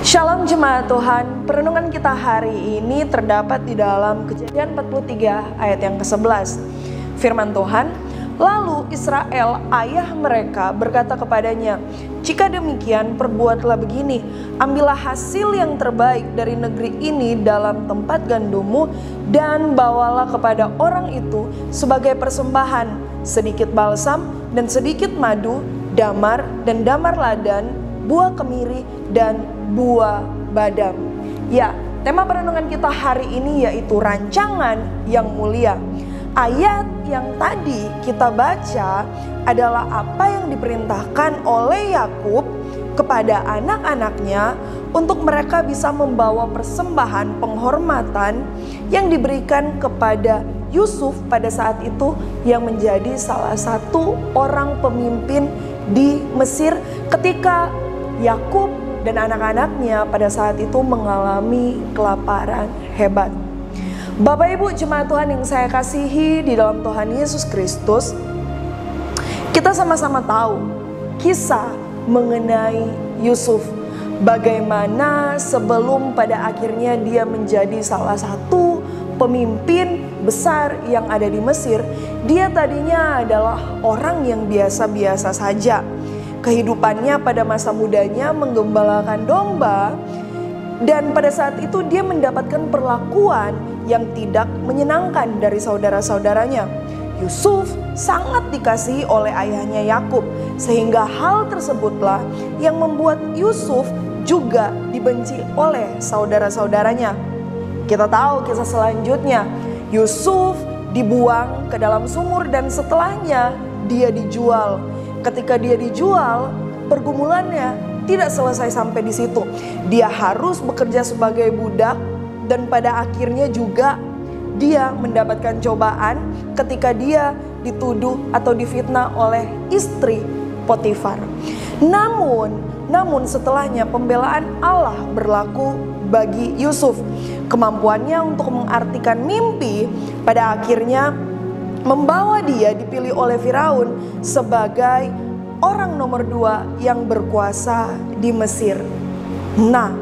Shalom jemaat Tuhan, perenungan kita hari ini terdapat di dalam Kejadian 43 ayat yang ke-11. Firman Tuhan, lalu Israel ayah mereka berkata kepadanya, jika demikian perbuatlah begini, ambillah hasil yang terbaik dari negeri ini dalam tempat gandummu dan bawalah kepada orang itu sebagai persembahan sedikit balsam dan sedikit madu, damar dan damar ladan, buah kemiri dan buah badam. Ya, tema perenungan kita hari ini yaitu rancangan yang mulia. Ayat yang tadi kita baca adalah apa yang diperintahkan oleh Yakub kepada anak-anaknya untuk mereka bisa membawa persembahan penghormatan yang diberikan kepada Yusuf pada saat itu yang menjadi salah satu orang pemimpin di Mesir ketika Yakub dan anak-anaknya pada saat itu mengalami kelaparan hebat. Bapak Ibu jemaat Tuhan yang saya kasihi di dalam Tuhan Yesus Kristus, kita sama-sama tahu kisah mengenai Yusuf. Bagaimana sebelum pada akhirnya dia menjadi salah satu pemimpin besar yang ada di Mesir, dia tadinya adalah orang yang biasa-biasa saja. Kehidupannya pada masa mudanya menggembalakan domba, dan pada saat itu dia mendapatkan perlakuan yang tidak menyenangkan dari saudara-saudaranya. Yusuf sangat dikasihi oleh ayahnya Yakub, sehingga hal tersebutlah yang membuat Yusuf juga dibenci oleh saudara-saudaranya. Kita tahu kisah selanjutnya, Yusuf dibuang ke dalam sumur dan setelahnya dia dijual. Ketika dia dijual, pergumulannya tidak selesai sampai di situ. Dia harus bekerja sebagai budak dan pada akhirnya juga dia mendapatkan cobaan ketika dia dituduh atau difitnah oleh istri Potifar. Namun setelahnya pembelaan Allah berlaku bagi Yusuf. Kemampuannya untuk mengartikan mimpi pada akhirnya membawa dia dipilih oleh Firaun sebagai orang nomor 2 yang berkuasa di Mesir. Nah,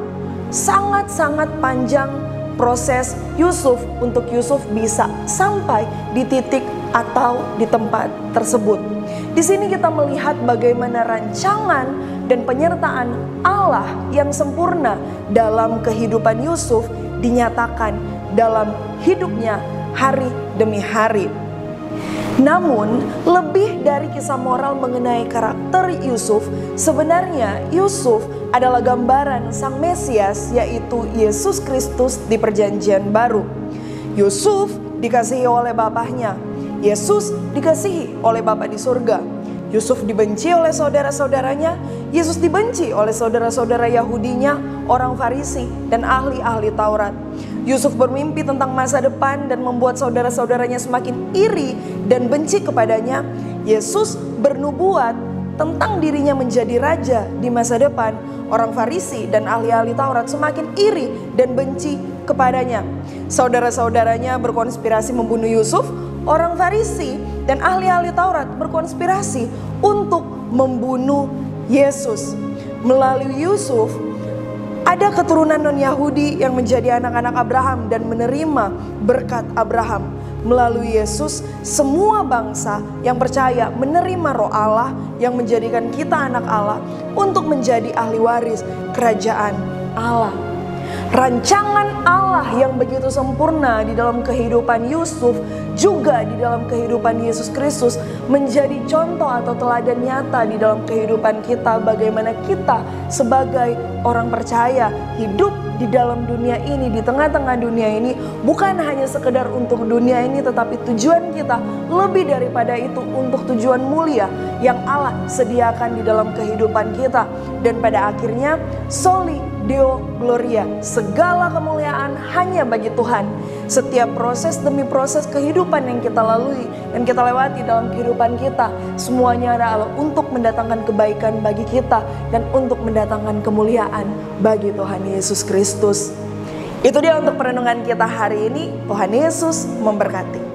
sangat-sangat panjang proses Yusuf untuk Yusuf bisa sampai di titik atau di tempat tersebut. Di sini kita melihat bagaimana rancangan dan penyertaan Allah yang sempurna dalam kehidupan Yusuf dinyatakan dalam hidupnya hari demi hari. Namun, lebih dari kisah moral mengenai karakter Yusuf, sebenarnya Yusuf adalah gambaran Sang Mesias, yaitu Yesus Kristus di Perjanjian Baru. Yusuf dikasihi oleh bapaknya, Yesus dikasihi oleh Bapa di surga. Yusuf dibenci oleh saudara-saudaranya, Yesus dibenci oleh saudara-saudara Yahudinya, orang Farisi, dan ahli-ahli Taurat. Yusuf bermimpi tentang masa depan dan membuat saudara-saudaranya semakin iri dan benci kepadanya. Yesus bernubuat tentang dirinya menjadi raja di masa depan. Orang Farisi dan ahli-ahli Taurat semakin iri dan benci kepadanya. Saudara-saudaranya berkonspirasi membunuh Yusuf. Orang Farisi dan ahli-ahli Taurat berkonspirasi untuk membunuh Yesus. Melalui Yusuf, ada keturunan non-Yahudi yang menjadi anak-anak Abraham dan menerima berkat Abraham. Melalui Yesus, semua bangsa yang percaya menerima Roh Allah yang menjadikan kita anak Allah untuk menjadi ahli waris kerajaan Allah. Rancangan Allah yang begitu sempurna di dalam kehidupan Yusuf, juga di dalam kehidupan Yesus Kristus, menjadi contoh atau teladan nyata di dalam kehidupan kita. Bagaimana kita sebagai orang percaya hidup di dalam dunia ini, di tengah-tengah dunia ini, bukan hanya sekedar untuk dunia ini, tetapi tujuan kita lebih daripada itu, untuk tujuan mulia yang Allah sediakan di dalam kehidupan kita. Dan pada akhirnya soli Deo Gloria, segala kemuliaan hanya bagi Tuhan. Setiap proses demi proses kehidupan yang kita lalui dan kita lewati dalam kehidupan kita, semuanya adalah untuk mendatangkan kebaikan bagi kita dan untuk mendatangkan kemuliaan bagi Tuhan Yesus Kristus. Itu dia untuk perenungan kita hari ini. Tuhan Yesus memberkati.